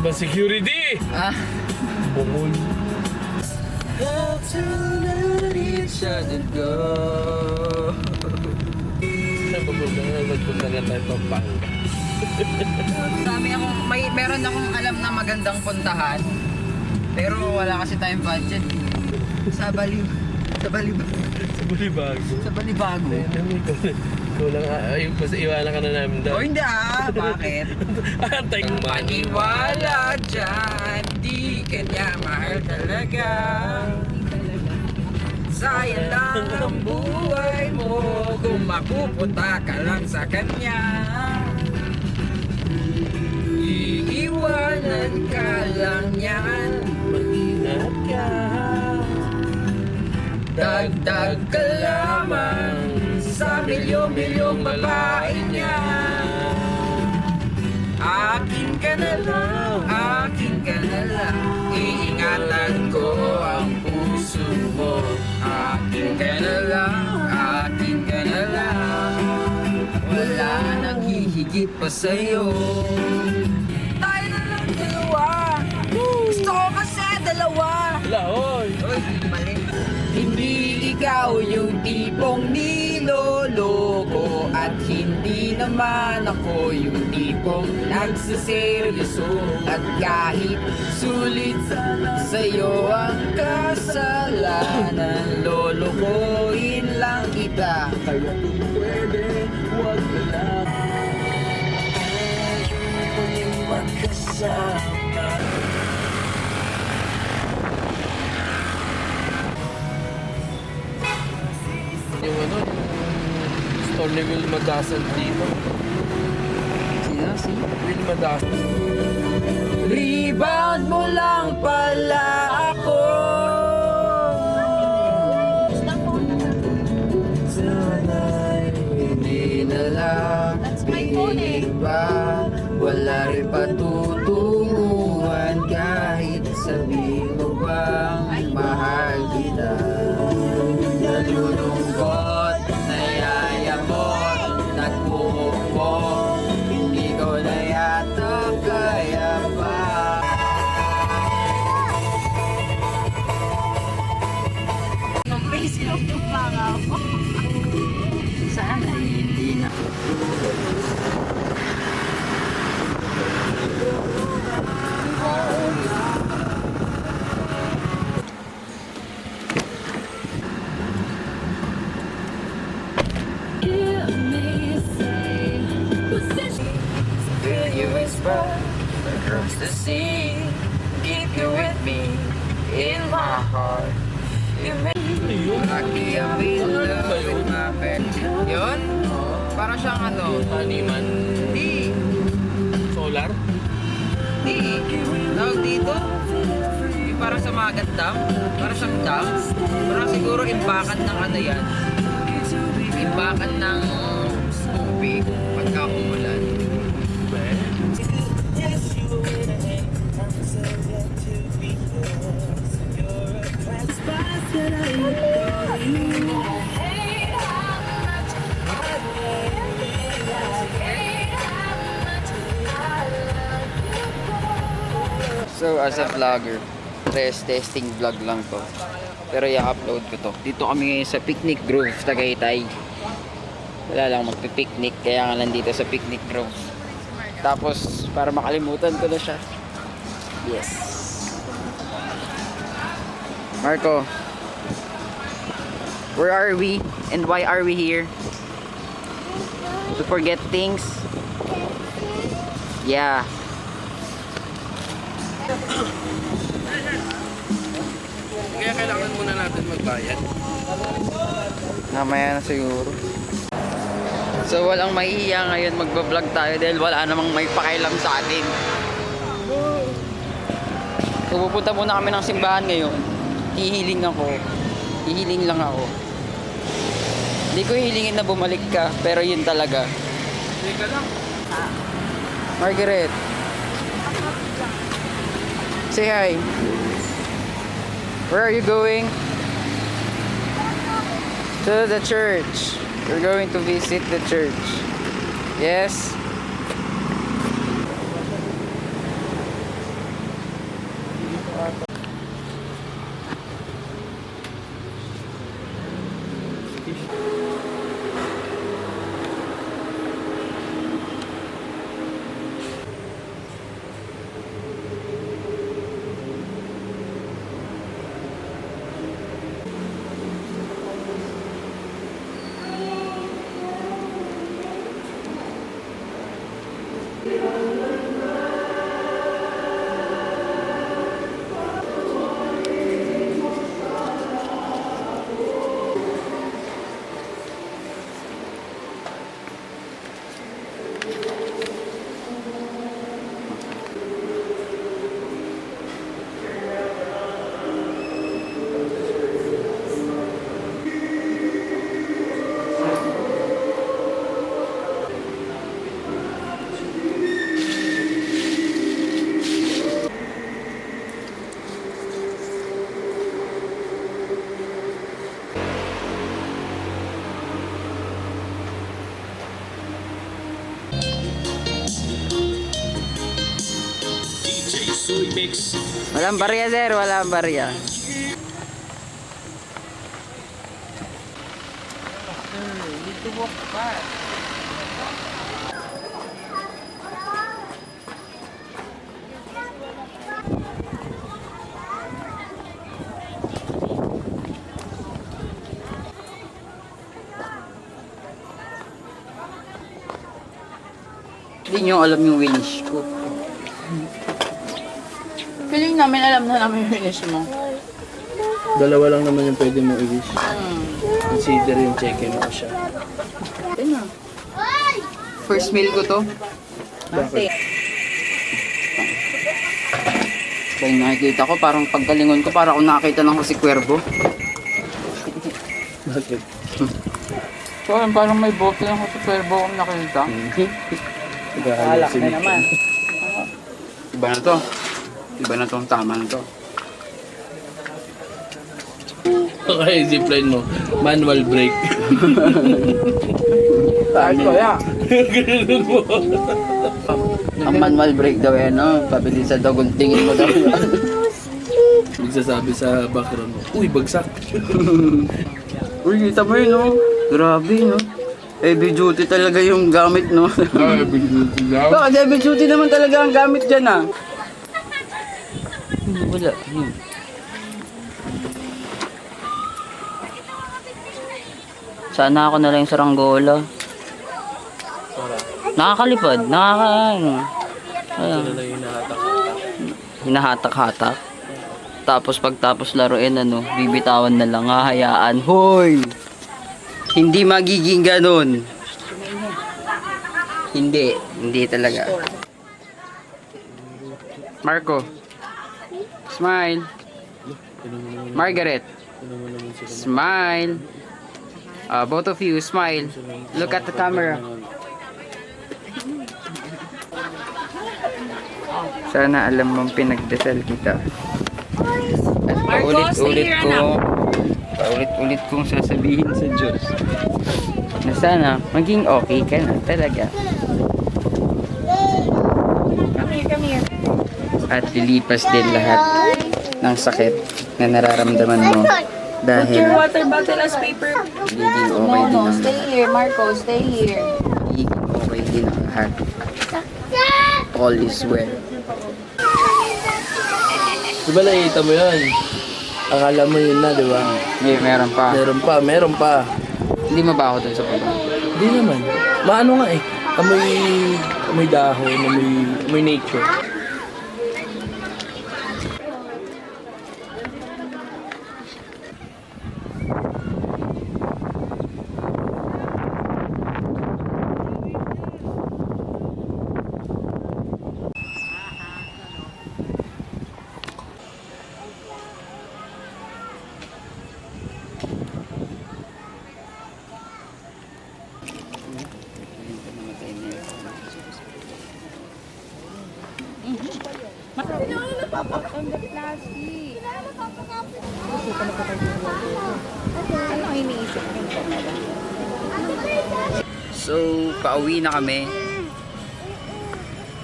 ba security? Ah. Bumul. Have to let each other go. Nagpunta nga tayo Pampanga. Meron akong alam na magandang puntahan. Pero wala kasi tayong budget. Sa Balibago. Sa Balibago. Ikaw lang, basta iwanan ka na namin daw. O hindi bakit? Antay kong Maniwala dyan, di kanya mahal talaga. Sayang lang ang buhay mo kung mapupunta ka lang sa kanya. Iiwanan ka lang yan, mag-ingat ka. dagdag ka lamang sa milyon-milyong babae niya. Akin ka na lang, iingatan ko ang puso mo. Akin ka na lang, wala nang hihigit pa sa'yo. Tayo na lang dalawa, gusto ko kasi dalawa. Wala, oy! Uy, mali. Hindi ikaw yung tipong niloloko at hindi naman ako yung tipong nagsiseryoso. At kahit sulit sa'yo ang kasalanan, lolokohin lang kita. Kaya kung pwede, huwag na lang tayong magkasama. Yung yung store ni Will Madasan dito. Sino? Will Madasan. Rebound mo lang pala ako. Sana'y hindi na lang pinig pa. Wala rin patutunguhan kahit sabihin mo bang mahal kita. Nalulungkot, nayayamot, nagmumukpok, hindi ko na yata kaya pa. Ang Facebook yung pangaw. Sana hindi na. Will you whisper across the sea? Keep you with me in my heart. You make me lucky I'm in love with my pet. Yun? Para siyang ano? Taniman. Di. Solar. Di. Tawag dito? Para sa mga dam? Para siyang dam? Parang siguro imbakan ng ano yan? Imbakan ng tubig pagka umulan. So as a vlogger, testing vlog lang to. Pero i-upload ko to. Dito kami ngayon sa Picnic Grove, Tagaytay. Wala lang magpi-picnic, kaya nga nandito sa Picnic Grove. Tapos para makalimutan ko na siya. Yes. Marco, where are we and why are we here? To forget things? Yeah. Kaya kailangan muna natin magbayad. Mamaya na siguro. So walang mahihiya ngayon, magbablog tayo dahil wala namang may pakialam sa atin. So pupunta muna kami ng simbahan ngayon. Hihiling lang ako. Hindi ko hihilingin na bumalik ka, pero yun talaga. Hindi ka lang. Margaret, say hi. Where are you going? To the church. We're going to visit the church. Yes? Fix. Walang barya, sir. Walang barya. Hindi nyo alam yung wish ko. Feeling namin alam na namin yung finish mo. Dalawa lang naman yung pwede mo i-wish. Consider yung check-in mo siya. Ayun na. First meal ko to. Bakit? Kaya nakikita ko, parang paggalingon ko, parang ako nakakita ng si Cuervo. Bakit? Parang may bote ng si Cuervo akong nakita. Alak na naman. Iba na to. Iba na tong tama na to. Okay, zipline mo. Manual brake. Saan ko ya? Ganun mo. Ang manual brake daw yan, no? Pabilisan daw kung tingin mo daw. Magsasabi sa background mo, uy, bagsak. Uy, kita mo yun, no? Grabe, no? Heavy duty talaga yung gamit, no? Bakit heavy duty naman talaga ang gamit dyan, ah? Wala. Sana ako na lang yung saranggola. Nakakalipad, ano. Ito na lang yung nahatak-hatak. Hinahatak-hatak. Tapos pagtapos laruin, bibitawan na lang, hahayaan. Hoy! Hindi magiging ganun. Hindi talaga. Marco. Smile. Margaret. Smile. Both of you, smile. Look at the camera. Sana alam mong pinagdasal kita. At paulit-ulit kong sasabihin sa Diyos na sana maging okay ka na talaga. At lilipas din lahat ng sakit na nararamdaman mo Put your dahil water bottle as paper. magiging okay din ang Stay here, Marco. Stay here. magiging okay din ang lahat. All is well. Diba nakikita mo yun? Akala mo yun na, diba? Hindi, meron pa. Meron pa. Hindi mabaho dun sa puno. Hindi naman. Maano nga eh. Amoy dahon, amoy nature. Ano iniisip mo? So, pauwi na kami.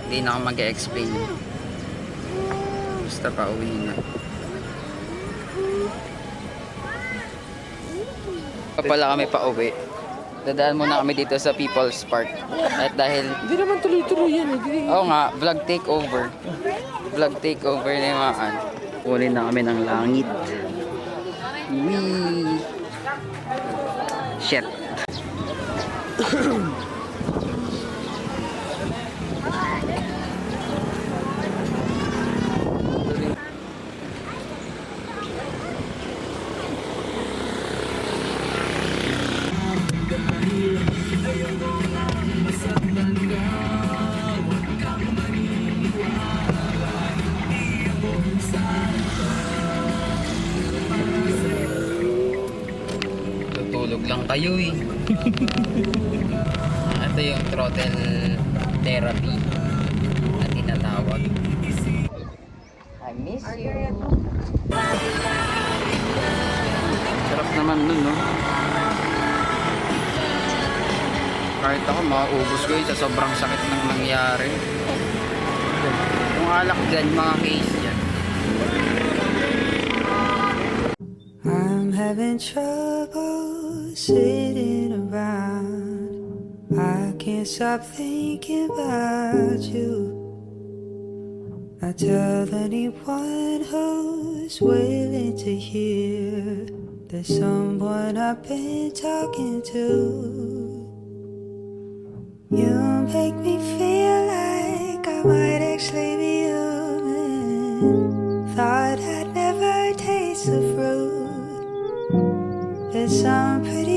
Hindi na ako mag-explain. Basta pauwi na. Pala kami pauwi. Dadaan muna kami dito sa People's Park. At dahil, Hindi naman tuloy-tuloy yan eh. oo nga, vlog takeover. Vlog takeover na yung mga kunin na kami ng langit. Wee! Shit. Tutulog lang kayo eh. Ito yung throttle therapy na tinatawag. I miss you. Sarap naman nun, no? Kahit ako, mauubos ko sa sobrang sakit ng nangyari. Kung Mga lakgan, mga case yan. I'm having trouble sitting around. I can't stop thinking about you. I tell anyone who's willing to hear there's someone I've been talking to. You make me feel like I might actually be human. Thought I'd never taste the fruit. There's some pretty